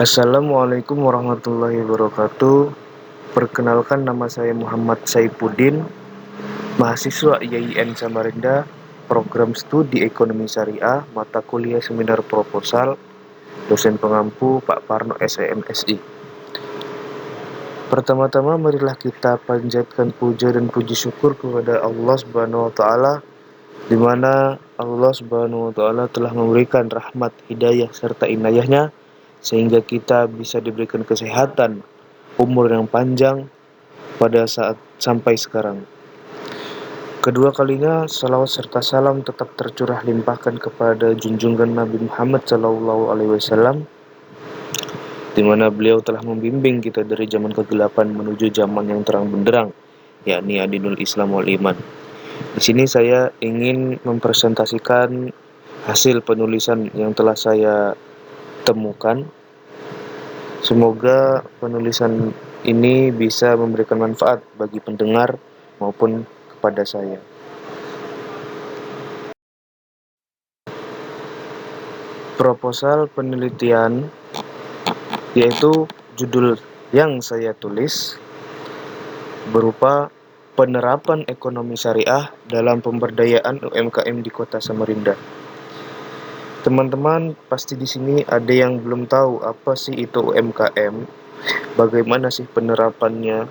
Assalamualaikum warahmatullahi wabarakatuh. Perkenalkan, nama saya Muhammad Saifuddin, mahasiswa IAIN Samarinda, program studi Ekonomi Syariah, mata kuliah seminar proposal, dosen pengampu Pak Parno SEMSI. Pertama-tama marilah kita panjatkan puja dan puji syukur kepada Allah Subhanahu wa taala, di mana Allah Subhanahu wa taala telah memberikan rahmat, hidayah serta inayahnya sehingga kita bisa diberikan kesehatan, umur yang panjang pada saat sampai sekarang. Kedua kalinya, salawat serta salam tetap tercurah limpahkan kepada junjungan Nabi Muhammad SAW, di mana beliau telah membimbing kita dari zaman kegelapan menuju zaman yang terang benderang, yakni Adinul Islam wal Iman. Di sini saya ingin mempresentasikan hasil penulisan yang telah saya temukan. Semoga penulisan ini bisa memberikan manfaat bagi pendengar maupun kepada saya. Proposal penelitian, yaitu judul yang saya tulis, berupa penerapan ekonomi syariah dalam pemberdayaan UMKM di Kota Samarinda. Teman-teman pasti di sini ada yang belum tahu apa sih itu UMKM, bagaimana sih penerapannya.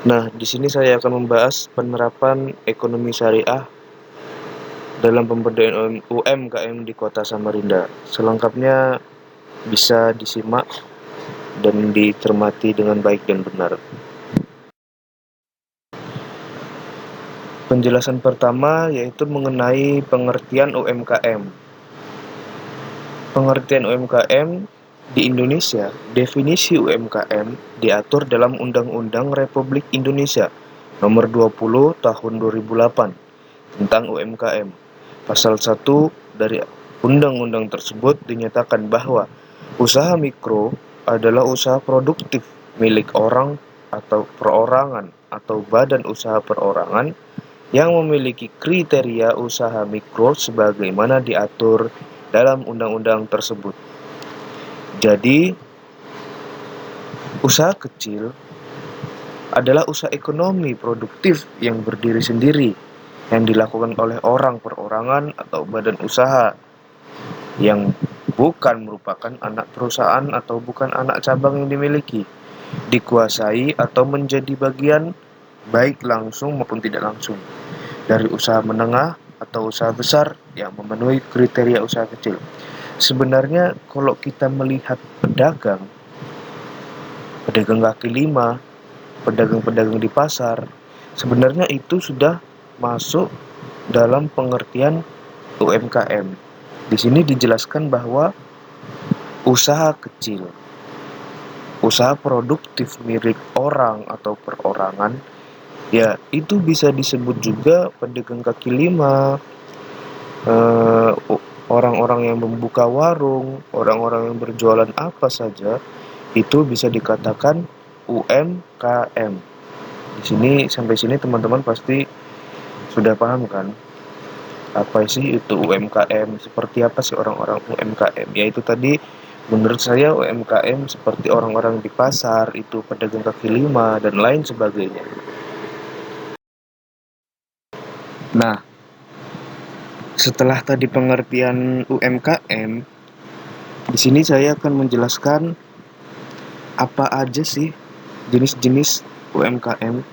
Nah, di sini saya akan membahas penerapan ekonomi syariah dalam pemberdayaan UMKM di Kota Samarinda. Selengkapnya bisa disimak dan dicermati dengan baik dan benar. Penjelasan pertama yaitu mengenai pengertian UMKM. Pengertian UMKM di Indonesia, definisi UMKM diatur dalam Undang-Undang Republik Indonesia Nomor 20 Tahun 2008 tentang UMKM. Pasal 1 dari undang-undang tersebut dinyatakan bahwa usaha mikro adalah usaha produktif milik orang atau perorangan atau badan usaha perorangan yang memiliki kriteria usaha mikro sebagaimana diatur dalam undang-undang tersebut. Jadi, usaha kecil adalah usaha ekonomi produktif yang berdiri sendiri, yang dilakukan oleh orang perorangan atau badan usaha yang bukan merupakan anak perusahaan atau bukan anak cabang yang dimiliki, dikuasai atau menjadi bagian baik langsung maupun tidak langsung dari usaha menengah atau usaha besar yang memenuhi kriteria usaha kecil. Sebenarnya kalau kita melihat pedagang kaki lima, pedagang-pedagang di pasar, sebenarnya itu sudah masuk dalam pengertian UMKM. Di sini dijelaskan bahwa usaha kecil, usaha produktif milik orang atau perorangan, ya itu bisa disebut juga pedagang kaki lima, orang-orang yang membuka warung, orang-orang yang berjualan apa saja, itu bisa dikatakan UMKM. Di sini sampai sini teman-teman pasti sudah paham kan? Apa sih itu UMKM? Seperti apa sih orang-orang UMKM? Yaitu tadi menurut saya UMKM seperti orang-orang di pasar, itu pedagang kaki lima dan lain sebagainya. Nah, setelah tadi pengertian UMKM, di sini saya akan menjelaskan apa aja sih jenis-jenis UMKM.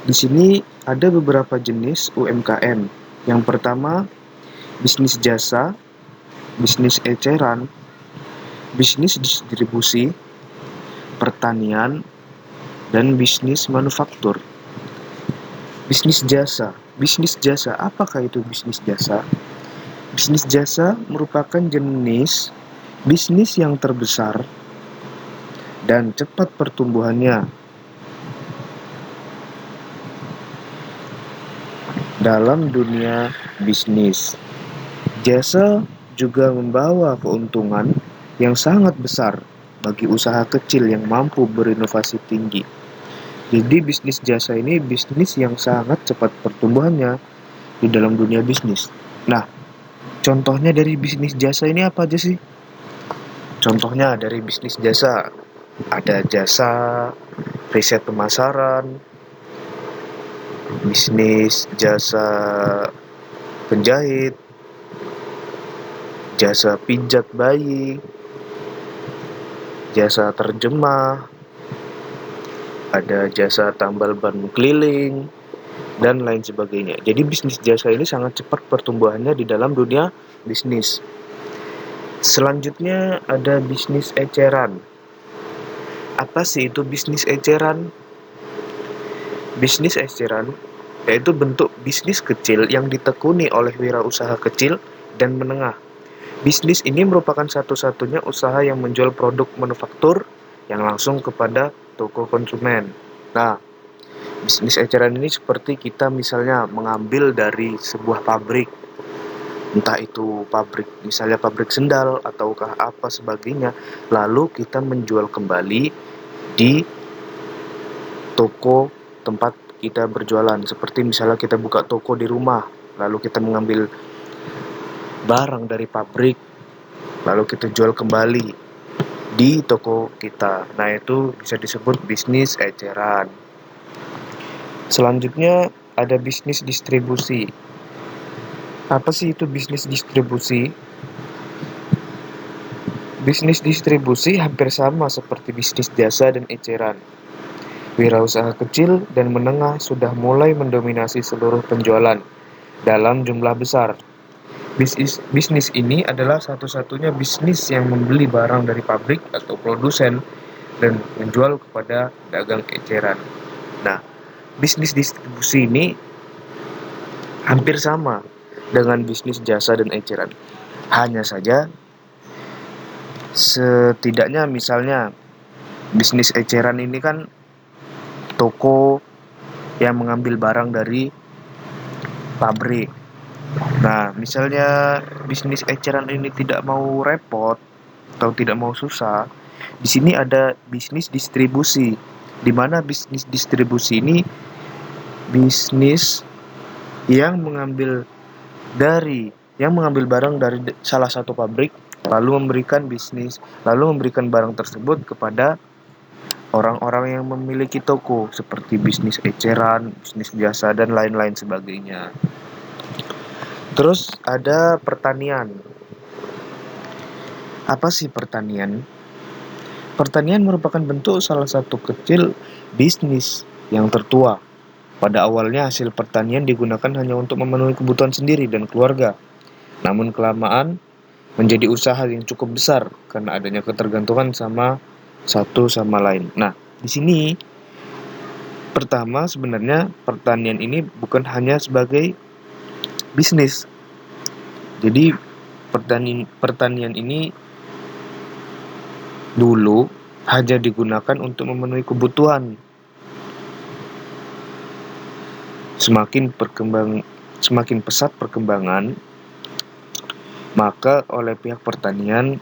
Di sini ada beberapa jenis UMKM. Yang pertama, bisnis jasa, bisnis eceran, bisnis distribusi, pertanian, dan bisnis manufaktur. Bisnis jasa. Bisnis jasa, apakah itu bisnis jasa? Bisnis jasa merupakan jenis bisnis yang terbesar dan cepat pertumbuhannya dalam dunia bisnis. Jasa juga membawa keuntungan yang sangat besar bagi usaha kecil yang mampu berinovasi tinggi. Jadi bisnis jasa ini bisnis yang sangat cepat pertumbuhannya di dalam dunia bisnis. Nah, contohnya dari bisnis jasa ini apa aja sih? Contohnya dari bisnis jasa, ada jasa riset pemasaran, bisnis jasa penjahit, jasa pijat bayi, jasa terjemah, ada jasa tambal ban keliling, dan lain sebagainya. Jadi bisnis jasa ini sangat cepat pertumbuhannya di dalam dunia bisnis. Selanjutnya ada bisnis eceran. Apa sih itu bisnis eceran? Bisnis eceran yaitu bentuk bisnis kecil yang ditekuni oleh wirausaha kecil dan menengah. Bisnis ini merupakan satu-satunya usaha yang menjual produk manufaktur yang langsung kepada toko konsumen. Nah, bisnis eceran ini seperti kita misalnya mengambil dari sebuah pabrik, entah itu pabrik, misalnya pabrik sendal ataukah apa sebagainya, lalu kita menjual kembali di toko tempat kita berjualan. Seperti misalnya kita buka toko di rumah, lalu kita mengambil barang dari pabrik, lalu kita jual kembali di toko kita. Nah, itu bisa disebut bisnis eceran. Selanjutnya ada bisnis distribusi. Apa sih itu bisnis distribusi? Bisnis distribusi hampir sama seperti bisnis jasa dan eceran. Wirausaha kecil dan menengah sudah mulai mendominasi seluruh penjualan dalam jumlah besar. Bisnis ini adalah satu-satunya bisnis yang membeli barang dari pabrik atau produsen dan menjual kepada dagang eceran. Nah, bisnis distribusi ini hampir sama dengan bisnis jasa dan eceran. Hanya saja, setidaknya misalnya bisnis eceran ini kan toko yang mengambil barang dari pabrik. Nah, misalnya bisnis eceran ini tidak mau repot atau tidak mau susah, di sini ada bisnis distribusi, di mana bisnis distribusi ini bisnis yang mengambil barang dari salah satu pabrik, lalu memberikan barang tersebut kepada orang-orang yang memiliki toko, seperti bisnis eceran, bisnis jasa, dan lain-lain sebagainya. Terus ada pertanian. Apa sih pertanian? Pertanian merupakan bentuk salah satu kecil bisnis yang tertua. Pada awalnya hasil pertanian digunakan hanya untuk memenuhi kebutuhan sendiri dan keluarga. Namun kelamaan menjadi usaha yang cukup besar karena adanya ketergantungan satu sama lain. Nah, di sini pertama sebenarnya pertanian ini bukan hanya sebagai bisnis. Jadi pertanian ini dulu hanya digunakan untuk memenuhi kebutuhan. Semakin pesat perkembangan, maka oleh pihak pertanian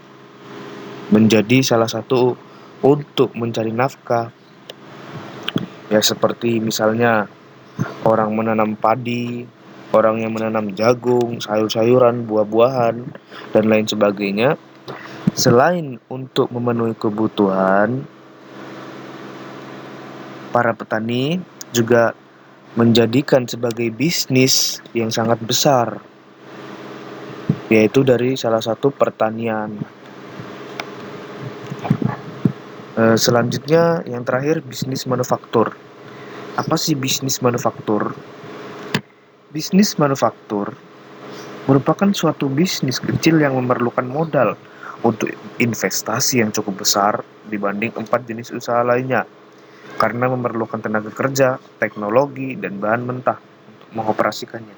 menjadi salah satu untuk mencari nafkah. Ya seperti misalnya orang menanam padi, orang yang menanam jagung, sayur-sayuran, buah-buahan, dan lain sebagainya. Selain untuk memenuhi kebutuhan, para petani juga menjadikan sebagai bisnis yang sangat besar, yaitu dari salah satu pertanian. Selanjutnya yang terakhir bisnis manufaktur. Apa sih bisnis manufaktur? Bisnis manufaktur merupakan suatu bisnis kecil yang memerlukan modal untuk investasi yang cukup besar dibanding 4 jenis usaha lainnya, karena memerlukan tenaga kerja, teknologi, dan bahan mentah untuk mengoperasikannya.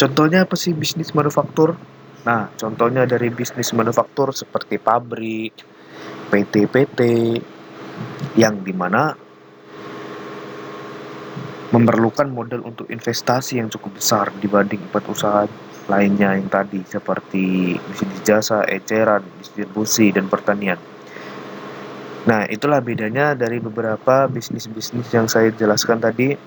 Contohnya apa sih bisnis manufaktur? Nah, contohnya dari bisnis manufaktur seperti pabrik, PT-PT, yang dimana memerlukan modal untuk investasi yang cukup besar dibanding 4 usaha lainnya yang tadi, seperti bisnis jasa, eceran, distribusi, dan pertanian. Nah, itulah bedanya dari beberapa bisnis-bisnis yang saya jelaskan tadi.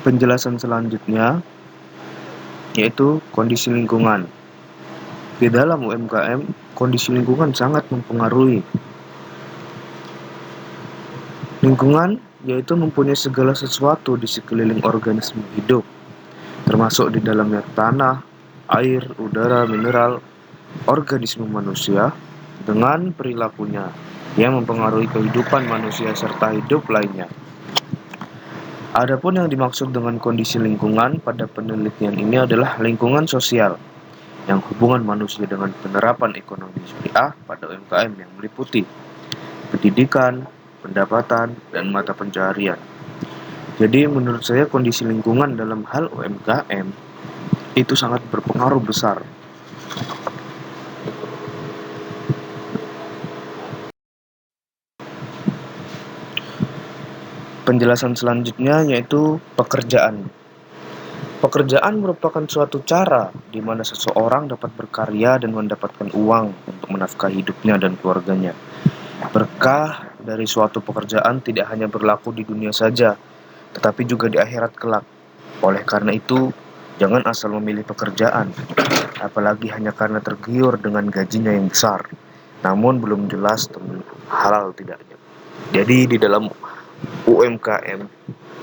Penjelasan selanjutnya, yaitu kondisi lingkungan. Di dalam UMKM, kondisi lingkungan sangat mempengaruhi. Lingkungan yaitu mempunyai segala sesuatu di sekeliling organisme hidup, termasuk di dalamnya tanah, air, udara, mineral, organisme manusia dengan perilakunya yang mempengaruhi kehidupan manusia serta hidup lainnya. Adapun yang dimaksud dengan kondisi lingkungan pada penelitian ini adalah lingkungan sosial, yang hubungan manusia dengan penerapan ekonomi syariah pada UMKM yang meliputi pendidikan, pendapatan, dan mata pencaharian. Jadi menurut saya kondisi lingkungan dalam hal UMKM itu sangat berpengaruh besar. Penjelasan selanjutnya yaitu pekerjaan. Pekerjaan merupakan suatu cara di mana seseorang dapat berkarya dan mendapatkan uang untuk menafkahi hidupnya dan keluarganya. Berkah dari suatu pekerjaan tidak hanya berlaku di dunia saja, tetapi juga di akhirat kelak. Oleh karena itu, jangan asal memilih pekerjaan, apalagi hanya karena tergiur dengan gajinya yang besar, namun belum jelas halal tidaknya. Jadi di dalam UMKM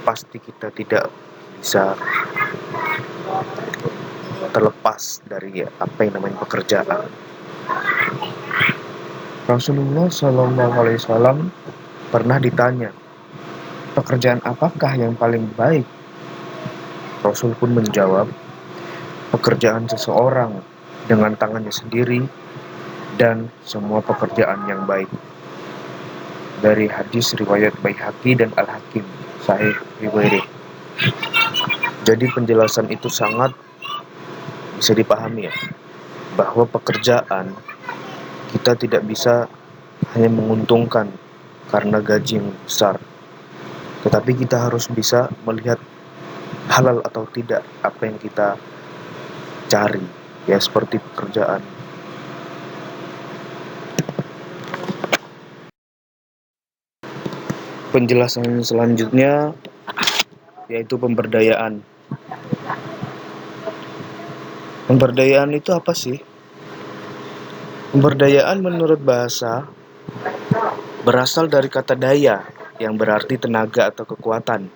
pasti kita tidak bisa terlepas dari apa yang namanya pekerjaan. Rasulullah SAW pernah ditanya, pekerjaan apakah yang paling baik? Rasul pun menjawab, pekerjaan seseorang dengan tangannya sendiri dan semua pekerjaan yang baik. Dari hadis riwayat Baihaqi dan Al-Hakim, Sahih riwayat. Jadi penjelasan itu sangat bisa dipahami ya, bahwa pekerjaan kita tidak bisa hanya menguntungkan karena gaji yang besar, tetapi kita harus bisa melihat halal atau tidak apa yang kita cari, ya seperti pekerjaan. Penjelasan selanjutnya yaitu pemberdayaan. Pemberdayaan itu apa sih? Pemberdayaan menurut bahasa berasal dari kata daya yang berarti tenaga atau kekuatan,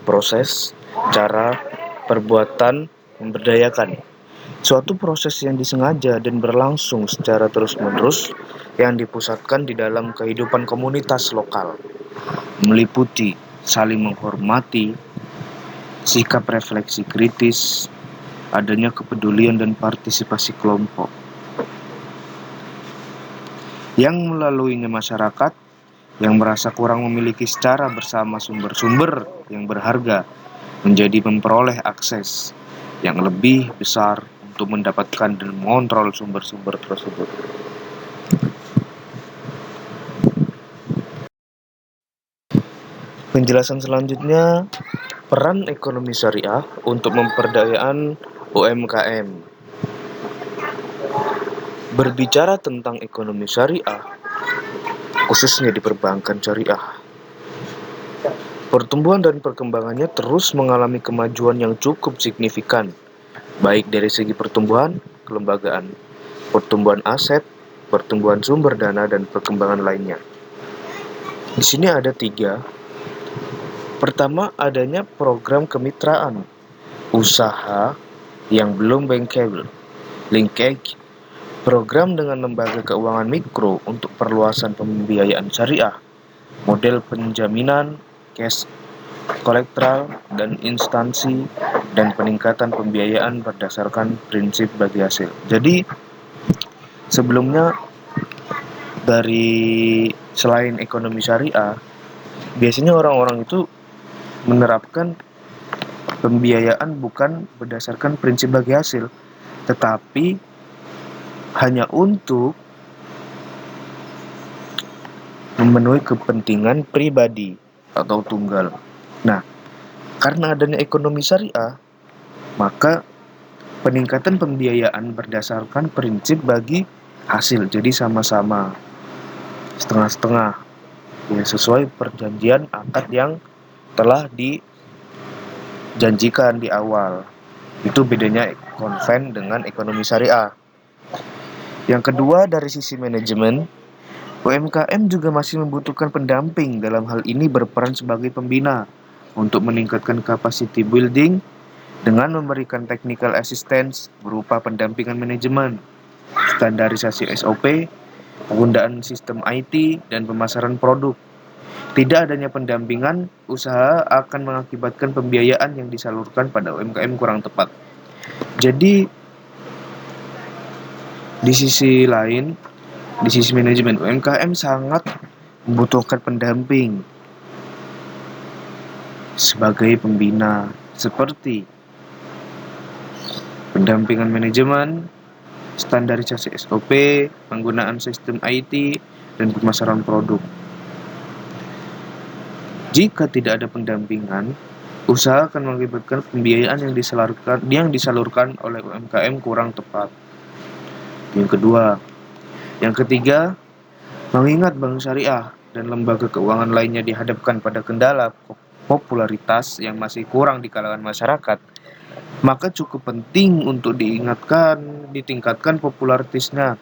proses, cara, perbuatan, memberdayakan. Suatu proses yang disengaja dan berlangsung secara terus-menerus yang dipusatkan di dalam kehidupan komunitas lokal, meliputi saling menghormati, sikap refleksi kritis, adanya kepedulian dan partisipasi kelompok, yang melaluinya masyarakat yang merasa kurang memiliki secara bersama sumber-sumber yang berharga menjadi memperoleh akses yang lebih besar untuk mendapatkan dan mengontrol sumber-sumber tersebut. Penjelasan selanjutnya, peran ekonomi syariah untuk pemberdayaan UMKM. Berbicara tentang ekonomi syariah, khususnya di perbankan syariah, pertumbuhan dan perkembangannya terus mengalami kemajuan yang cukup signifikan, baik dari segi pertumbuhan, kelembagaan, pertumbuhan aset, pertumbuhan sumber dana, dan perkembangan lainnya. Di sini ada 3. Pertama, adanya program kemitraan usaha yang belum bankable, linkage, program dengan lembaga keuangan mikro untuk perluasan pembiayaan syariah, model penjaminan, cash collateral, dan instansi, dan peningkatan pembiayaan berdasarkan prinsip bagi hasil. Jadi, sebelumnya dari selain ekonomi syariah, biasanya orang-orang itu menerapkan pembiayaan bukan berdasarkan prinsip bagi hasil, tetapi hanya untuk memenuhi kepentingan pribadi atau tunggal. Nah, karena adanya ekonomi syariah, maka peningkatan pembiayaan berdasarkan prinsip bagi hasil. Jadi sama-sama setengah-setengah, ya sesuai perjanjian akad yang telah dijanjikan di awal. Itu bedanya konven dengan ekonomi syariah. Yang kedua, dari sisi manajemen, UMKM juga masih membutuhkan pendamping, dalam hal ini berperan sebagai pembina untuk meningkatkan capacity building dengan memberikan technical assistance berupa pendampingan manajemen, standarisasi SOP, penggunaan sistem IT, dan pemasaran produk. Tidak adanya pendampingan, usaha akan mengakibatkan pembiayaan yang disalurkan pada UMKM kurang tepat. Jadi, di sisi lain, di sisi manajemen, UMKM sangat membutuhkan pendamping sebagai pembina, seperti pendampingan manajemen, standarisasi SOP, penggunaan sistem IT, dan pemasaran produk. Jika tidak ada pendampingan, usaha akan mengakibatkan pembiayaan yang disalurkan oleh UMKM kurang tepat. Yang kedua, yang ketiga, mengingat bank syariah dan lembaga keuangan lainnya dihadapkan pada kendala popularitas yang masih kurang di kalangan masyarakat, maka cukup penting untuk ditingkatkan popularitasnya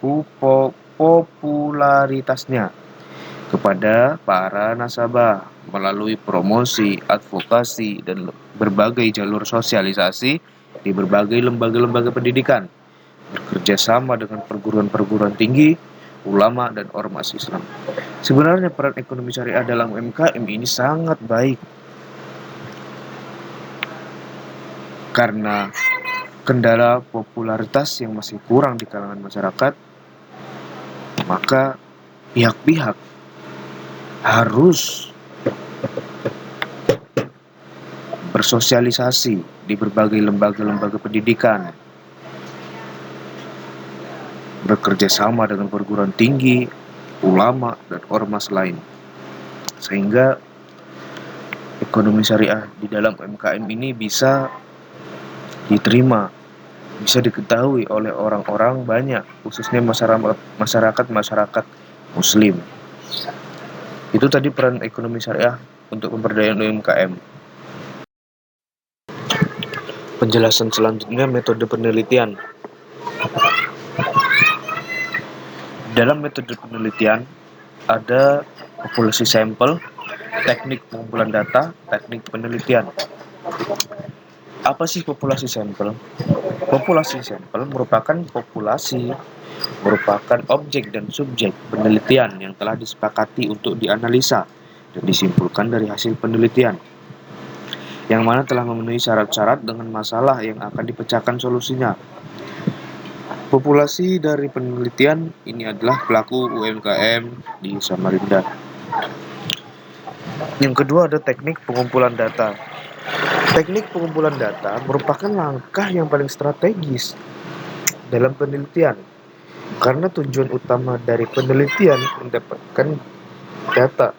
kepada para nasabah melalui promosi, advokasi, dan berbagai jalur sosialisasi di berbagai lembaga-lembaga pendidikan, bekerja sama dengan perguruan-perguruan tinggi, ulama, dan ormas Islam. Sebenarnya peran ekonomi syariah dalam UMKM ini sangat baik karena kendala popularitas yang masih kurang di kalangan masyarakat, maka pihak-pihak harus bersosialisasi di berbagai lembaga-lembaga pendidikan, bekerja sama dengan perguruan tinggi, ulama, dan ormas lain, sehingga ekonomi syariah di dalam UMKM ini bisa diterima, bisa diketahui oleh orang-orang banyak, khususnya masyarakat muslim. Itu tadi peran ekonomi syariah untuk pemberdayaan UMKM. Penjelasan selanjutnya, metode penelitian. Dalam metode penelitian ada populasi sampel, teknik pengumpulan data, teknik penelitian. Apa sih populasi sampel? Populasi sampel merupakan objek dan subjek penelitian yang telah disepakati untuk dianalisa dan disimpulkan dari hasil penelitian, yang mana telah memenuhi syarat-syarat dengan masalah yang akan dipecahkan solusinya. Populasi dari penelitian ini adalah pelaku UMKM di Samarinda. Yang kedua ada teknik pengumpulan data. Teknik pengumpulan data merupakan langkah yang paling strategis dalam penelitian, karena tujuan utama dari penelitian mendapatkan data.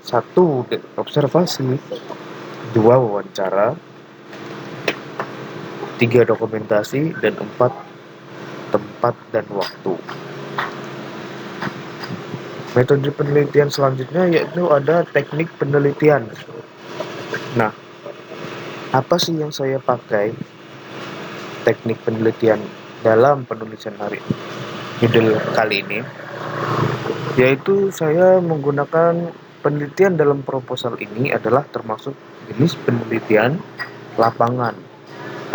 1. Observasi, 2. Wawancara, 3. Dokumentasi, dan 4. Tempat dan waktu. Metode penelitian selanjutnya yaitu ada teknik penelitian. Nah, apa sih yang saya pakai teknik penelitian dalam penulisan judul kali ini? Yaitu saya menggunakan penelitian dalam proposal ini adalah termasuk jenis penelitian lapangan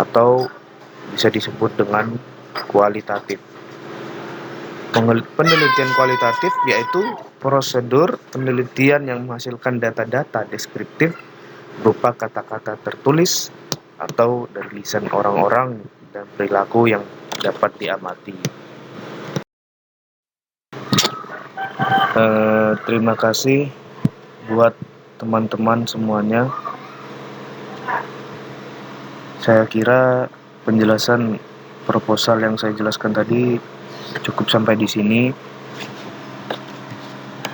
atau bisa disebut dengan kualitatif. Penelitian kualitatif yaitu prosedur penelitian yang menghasilkan data-data deskriptif berupa kata-kata tertulis atau dari lisan orang-orang dan perilaku yang dapat diamati. Terima kasih buat teman-teman semuanya. Saya kira penjelasan proposal yang saya jelaskan tadi cukup sampai di sini.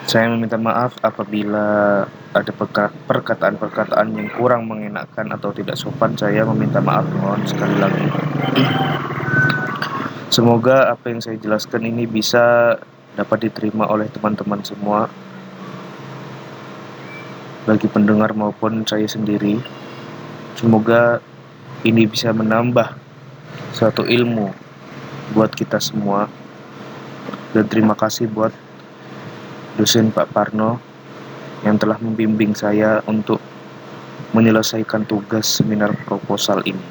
Saya meminta maaf apabila ada perkataan-perkataan yang kurang mengenakan atau tidak sopan. Saya meminta maaf, mohon sekali lagi. Semoga apa yang saya jelaskan ini bisa dapat diterima oleh teman-teman semua, bagi pendengar maupun saya sendiri. Semoga ini bisa menambah suatu ilmu buat kita semua. Dan terima kasih buat dosen Pak Parno yang telah membimbing saya untuk menyelesaikan tugas seminar proposal ini.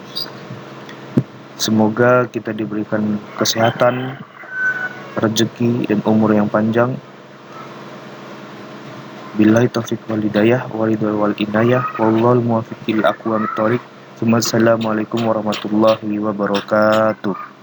Semoga kita diberikan kesehatan, rezeki, dan umur yang panjang. Billahi taufiq wal hidayah, walidul wal inayah, wallahul muwaffiq ila aqwamit thoriq. Assalamualaikum warahmatullahi wabarakatuh.